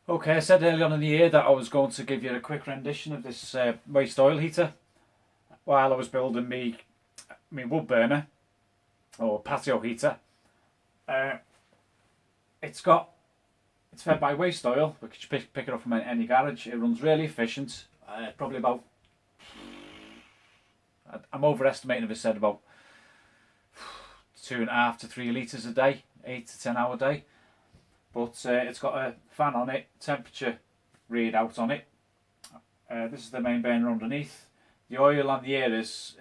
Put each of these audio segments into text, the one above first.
Okay, I said earlier on in the year that I was going to give you a quick rendition of this waste oil heater while I was building me wood burner or patio heater. Uh, it's got it's fed by waste oil. We can pick it up from any garage. It runs really efficient. Probably about I'm overestimating if I said about 2.5 to 3 litres a day, 8 to 10 hour day. But it's got a fan on it, temperature readout on it. This is the main burner underneath. The oil on the air is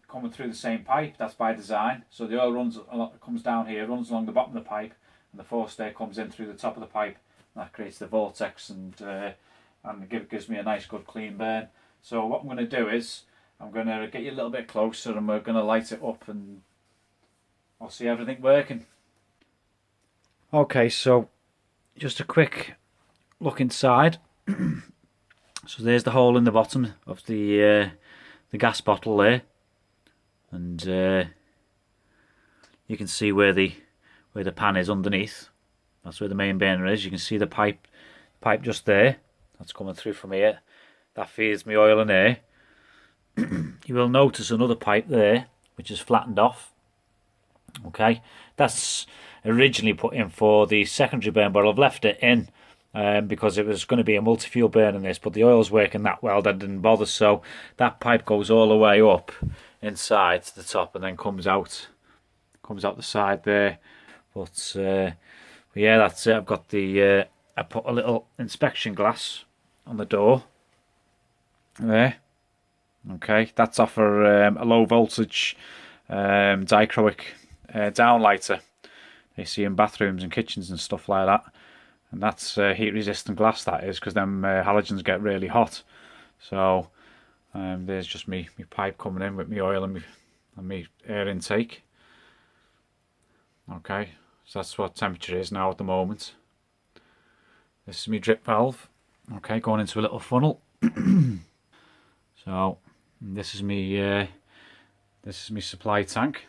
coming through the same pipe. That's by design. So the oil comes down here, runs along the bottom of the pipe, and the forced air comes in through the top of the pipe. And that creates the vortex and gives me a nice good clean burn. So what I'm going to do is I'm going to get you a little bit closer and we're going to light it up and I'll see everything working. Okay, so just a quick look inside. So there's the hole in the bottom of the gas bottle there, and you can see where the pan is underneath. That's where the main burner is. You can see the pipe just there. That's coming through from here. That feeds me oil and air. You will notice another pipe there which is flattened off. Okay, that's originally put in for the secondary burn, but I've left it in because it was going to be a multi-fuel burn in this, but the oil's working that well that didn't bother. So that pipe goes all the way up inside to the top and then comes out the side there. But yeah, that's it. I've got the I put a little inspection glass on the door there. Okay, that's off a low voltage dichroic downlighter you see in bathrooms and kitchens and stuff like that, and that's heat resistant glass, that is, because them halogens get really hot. So there's just me pipe coming in with me oil and me air intake. Okay, so that's what temperature is now at the moment. This is my drip valve, okay, going into a little funnel. So this is me supply tank,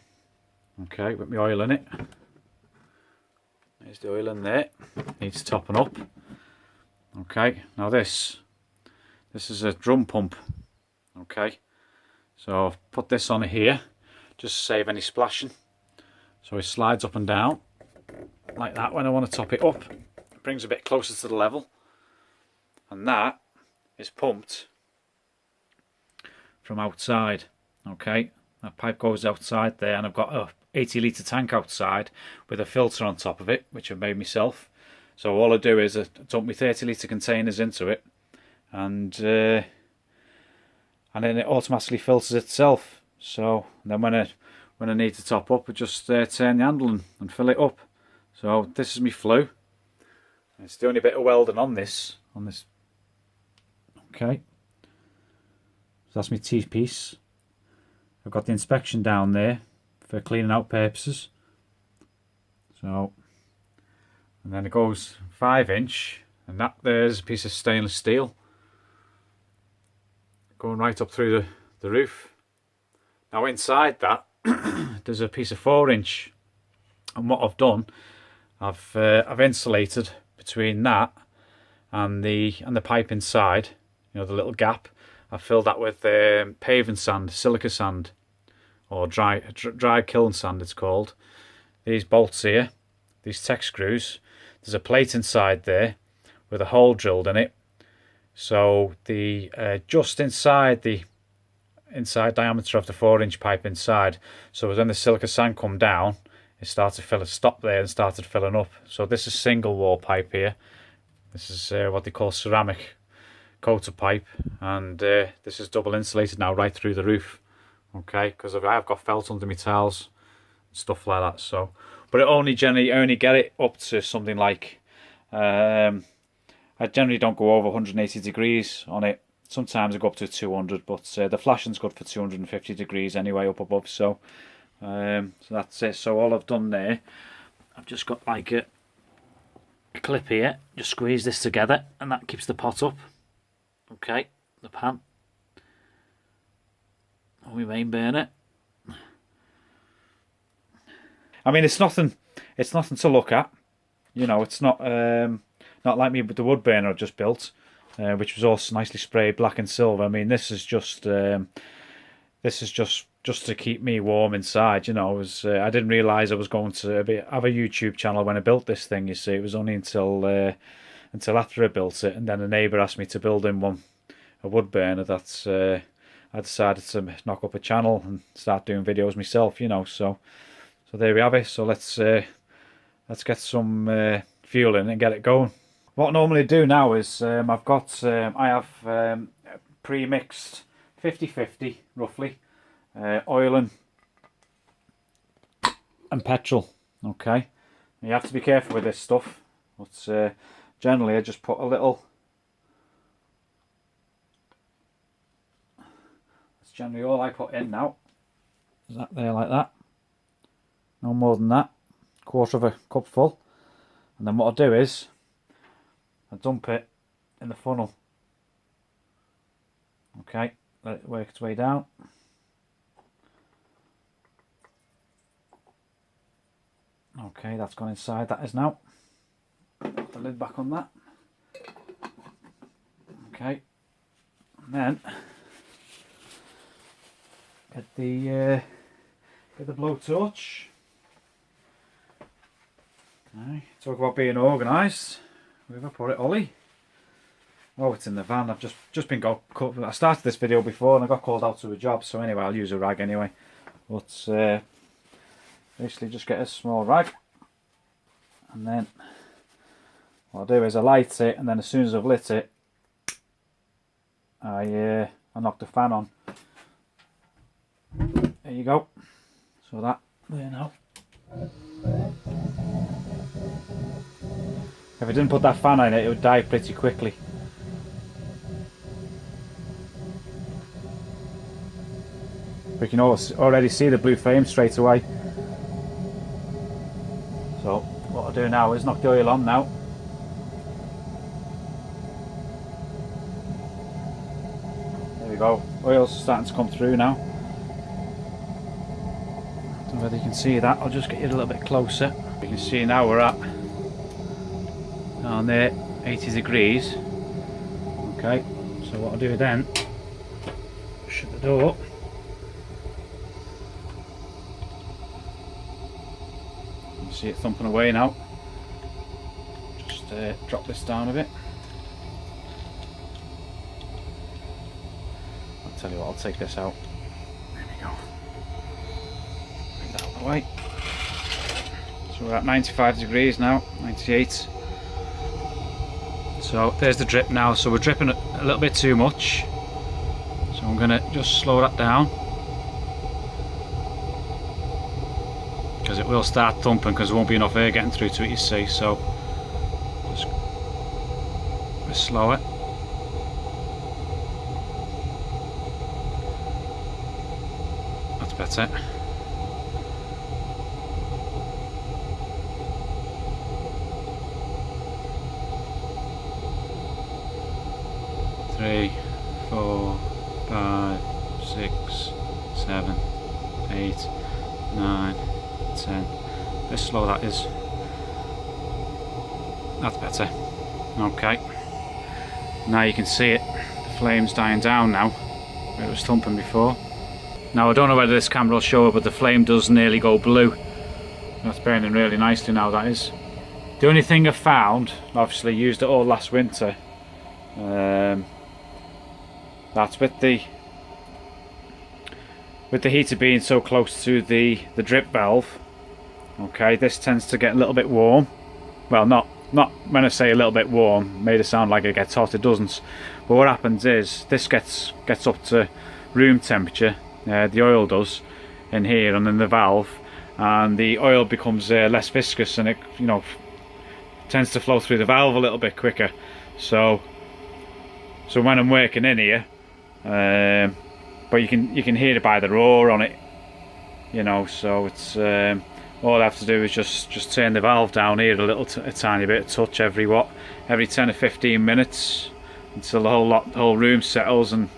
okay, with my oil in it. There's the oil in there, needs topping up. Okay, now this is a drum pump. Okay, so I've put this on here just to save any splashing. So it slides up and down like that when I want to top it up. It brings a bit closer to the level, and that is pumped from outside. Okay, that pipe goes outside there, and I've got a 80 litre tank outside with a filter on top of it, which I've made myself. So all I do is I dump my 30 litre containers into it, and then it automatically filters itself. So then when I need to top up, I just turn the handle and fill it up. So this is my flue. It's the only bit of welding on this. Okay, so that's my T-piece. I've got the inspection down there for cleaning out purposes. So, and then it goes 5-inch, and that there's a piece of stainless steel going right up through the roof. Now inside that there's a piece of 4-inch, and what I've done, I've insulated between that and the pipe inside. You know, the little gap. I've filled that with paving sand, silica sand, or dry kiln sand it's called. These bolts here, these tech screws, there's a plate inside there with a hole drilled in it. So the just inside the diameter of the 4-inch pipe inside. So when the silica sand come down, it started to stop there and started filling up. So this is single wall pipe here. This is what they call ceramic coated pipe, and this is double insulated now right through the roof. Okay, because I've got felt under my tiles and stuff like that. So, but I only get it up to something like I generally don't go over 180 degrees on it. Sometimes I go up to 200, but the flashing's good for 250 degrees anyway up above. So so that's it. So all I've done there, I've just got like a clip here, just squeeze this together, and that keeps the pot up. Okay, the pan on my main burner. I mean, it's nothing to look at, you know. It's not not like me with the wood burner I just built, which was all nicely sprayed black and silver. I mean, this is just to keep me warm inside. You know, I didn't realise I was going to have a YouTube channel when I built this thing. You see, it was only until after I built it, and then a neighbour asked me to build him a wood burner. That's I decided to knock up a channel and start doing videos myself. You know, so there we have it. So let's get some fuel in and get it going. What I normally do now is I have pre-mixed 50-50 roughly oil and petrol. Okay, you have to be careful with this stuff, but generally I just put a little. That's generally all I put in now. Is that there like that? No more than that. Quarter of a cup full, and then what I'll do is I dump it in the funnel. Okay, let it work its way down. Okay, that's gone inside, that is now. Put the lid back on that. Okay, and then get the blowtorch. Okay, talk about being organised. Where have I put it, Ollie? Oh, it's in the van. I've just been I started this video before and I got called out to a job, so anyway, I'll use a rag anyway. But basically just get a small rag, and then what I'll do is I light it, and then as soon as I've lit it, I knock the fan on. There you go. So that there now. If I didn't put that fan on it, it would die pretty quickly. We can already see the blue flame straight away. So what I'll do now is knock the oil on now. There we go. Oil's starting to come through now. I don't know whether you can see that. I'll just get you a little bit closer. You can see now we're at down there 80 degrees. Okay, so what I'll do then, shut the door. You see it thumping away now. Just drop this down a bit. I'll tell you what, I'll take this out. There we go. Bring that out of the way. So we're at 95 degrees now, 98. So there's the drip now. So we're dripping a little bit too much. So I'm going to just slow that down, because it will start thumping because there won't be enough air getting through to it, you see. So just slow it. That's better. Three, 4, 5, 6, 7, 8, 9, 10. Bit slow that is. That's better. Okay. Now you can see it. The flame's dying down now, where it was thumping before. Now I don't know whether this camera will show it, but the flame does nearly go blue. That's burning really nicely now, that is. The only thing I found, obviously used it all last winter, that's with the heater being so close to the drip valve. Okay, this tends to get a little bit warm. Well, not when I say a little bit warm, made it sound like it gets hot, it doesn't. But what happens is this gets up to room temperature, the oil does, in here and in the valve, and the oil becomes less viscous, and it, you know, tends to flow through the valve a little bit quicker. So when I'm working in here, but you can hear it by the roar on it, you know. So it's all I have to do is just turn the valve down here a tiny bit, a touch every 10 or 15 minutes, until the whole room settles and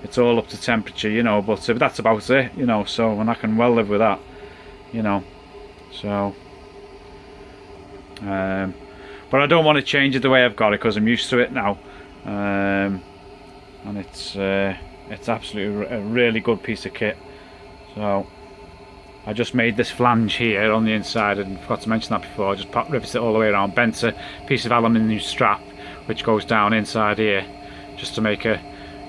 it's all up to temperature, you know. But that's about it, you know. So, and I can well live with that, you know. So but I don't want to change it the way I've got it because I'm used to it now. And it's absolutely a really good piece of kit. So I just made this flange here on the inside, and forgot to mention that before. I just riveted it all the way around, bent a piece of aluminium strap which goes down inside here just to make a,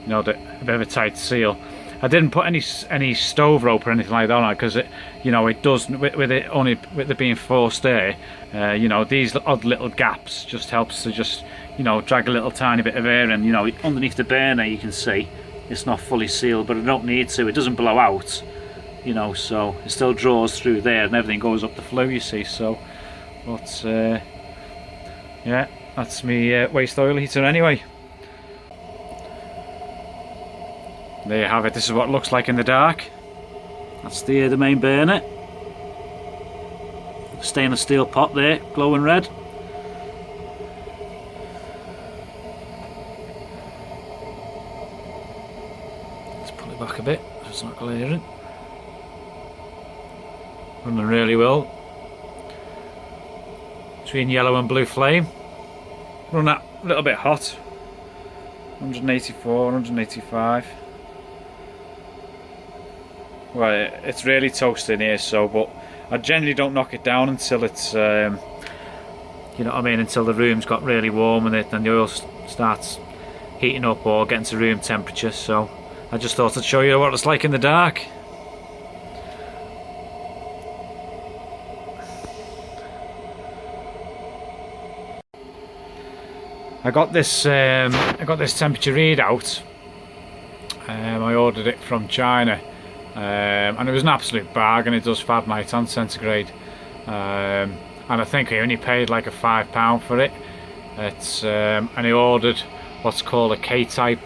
you know, a bit of a tight seal. I didn't put any stove rope or anything like that on it because it, you know, it does with it being forced air. You know, these odd little gaps just helps to just, you know, drag a little tiny bit of air in. You know, underneath the burner you can see it's not fully sealed, but I don't need to. It doesn't blow out, you know, so it still draws through there and everything goes up the flue, you see. So, but yeah, that's me waste oil heater anyway. There you have it. This is what it looks like in the dark. That's the main burner. Stainless steel pot there, glowing red. Let's pull it back a bit so it's not glaring. Running really well. Between yellow and blue flame. Run that a little bit hot. 184, 185. Well, it's really toasting here, so, but I generally don't knock it down until it's, you know what I mean, until the room's got really warm and then the oil starts heating up or getting to room temperature. So I just thought I'd show you what it's like in the dark. I got this temperature readout. I ordered it from China. And it was an absolute bargain. It does Fahrenheit and centigrade, and I think I only paid like a £5 for it. It's and I ordered what's called a K-type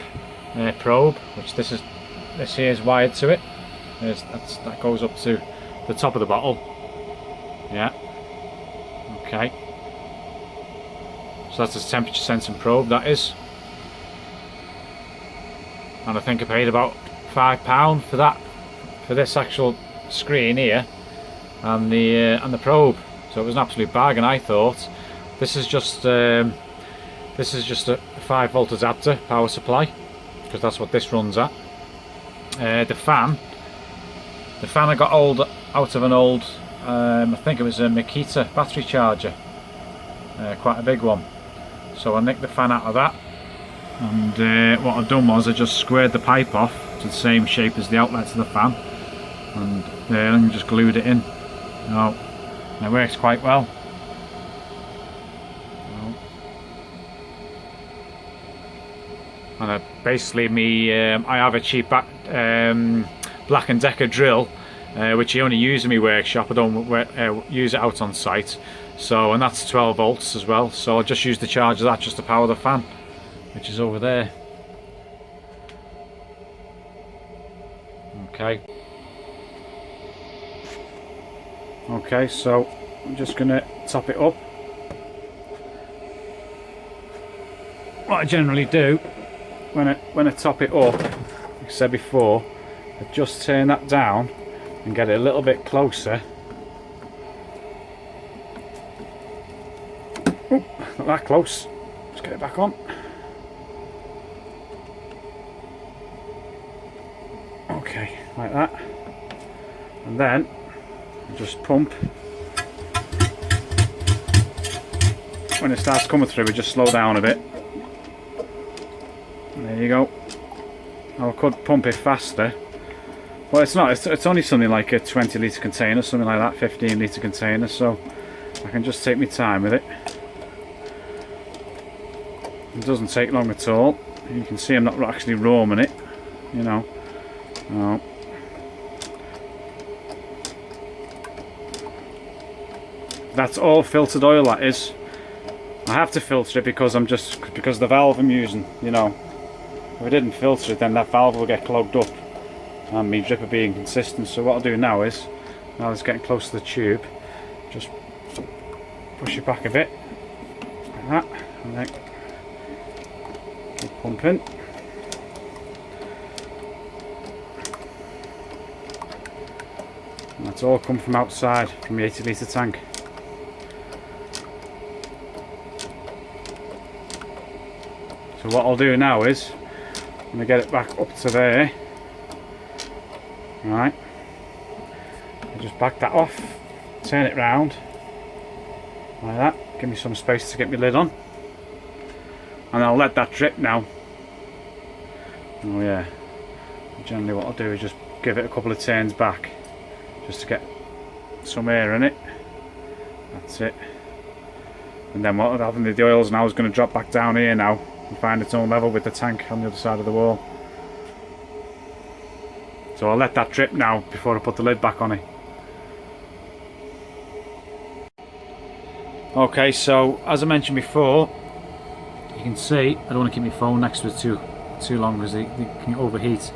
probe, which this here is wired to it. That goes up to the top of the bottle. Yeah. Okay. So that's a temperature sensing probe, that is. And I think I paid about £5 for that. For this actual screen here and the probe, so it was an absolute bargain, I thought. This is just a 5-volt adapter power supply, because that's what this runs at. The fan I got out of an old, I think it was a Makita battery charger, quite a big one. So I nicked the fan out of that, and what I've done was I just squared the pipe off to the same shape as the outlet to the fan. And then just glued it in. No, and it works quite well. No. And basically, I have a cheap Black & Decker drill, which I only use in my workshop. I don't use it out on site. So, and that's 12 volts as well. So I'll just use the charge of that just to power the fan, which is over there. Okay. Okay, so I'm just going to top it up. What I generally do when I top it up, like I said before, I just turn that down and get it a little bit closer. Oh, not that close. Let's get it back on. Okay, like that. And then just pump. When it starts coming through, we just slow down a bit. There you go. I could pump it faster, but it's not. It's only something like a 20 litre container, something like that, 15 litre container. So I can just take my time with it. It doesn't take long at all. You can see I'm not actually roaming it, you know. No. That's all filtered oil, that is. I have to filter it because the valve I'm using, you know. If I didn't filter it, then that valve will get clogged up and my drip will be inconsistent. So what I'll do now is, now it's getting close to the tube, just push it back a bit like that, and then keep pumping. And that's all come from outside, from the 80 litre tank. So what I'll do now is I'm going to get it back up to there. Right, I'll just back that off, turn it round like that, give me some space to get my lid on, and I'll let that drip now. Oh yeah, generally what I'll do is just give it a couple of turns back just to get some air in it. That's it. And then what will happen, the oils now is going to drop back down here now and find its own level with the tank on the other side of the wall. So I'll let that drip now before I put the lid back on it. Okay, so as I mentioned before, you can see I don't want to keep my phone next to it too long because they can overheat.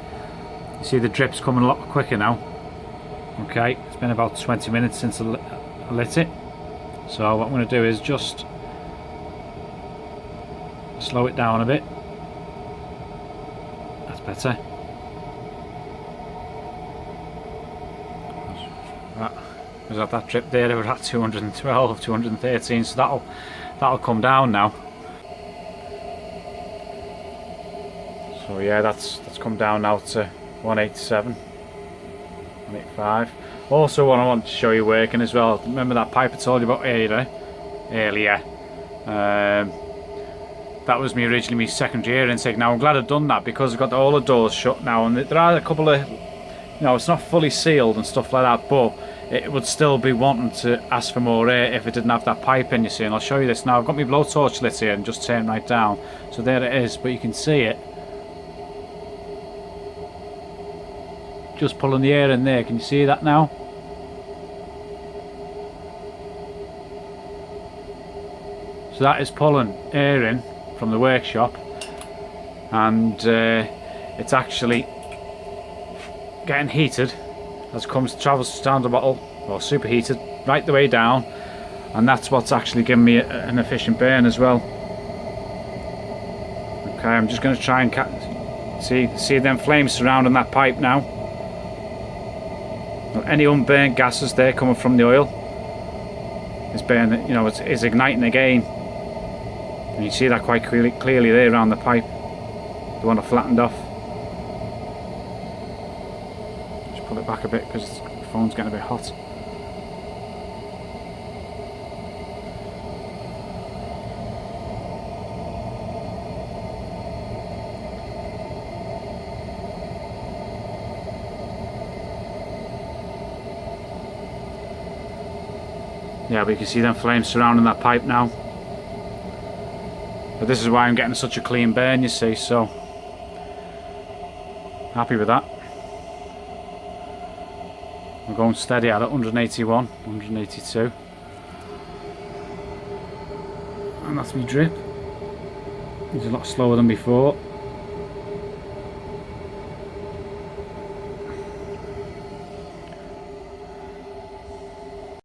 You see the drip's coming a lot quicker now. Okay, it's been about 20 minutes since I lit it. So what I'm going to do is just slow it down a bit. That's better. Because at that drip there, we're at 212, 213, so that'll come down now. So yeah, that's come down now to 187, 185. Also, what I want to show you working as well. Remember that pipe I told you about earlier? That was originally my secondary air intake. Now I'm glad I've done that because I've got all the doors shut now, and there are a couple of, it's not fully sealed and stuff like that, but it would still be wanting to ask for more air if it didn't have that pipe in, you see. And I'll show you this now. I've got my blowtorch lit here and just turned right down, so there it is, but you can see it just pulling the air in there. Can you see that now? So that is pulling air in from the workshop, and it's actually getting heated as it travels down the bottle, or superheated right the way down, and that's what's actually giving me an efficient burn as well. Okay, I'm just going to try and see them flames surrounding that pipe now. Any unburnt gases there coming from the oil is burning, it's igniting again. And you see that quite clearly there around the pipe, the one I flattened off. Just pull it back a bit because the phone's getting a bit hot. Yeah, but you can see them flames surrounding that pipe now. But this is why I'm getting such a clean burn, you see, so happy with that. We're going steady at 181, 182. And that's my drip. It's a lot slower than before.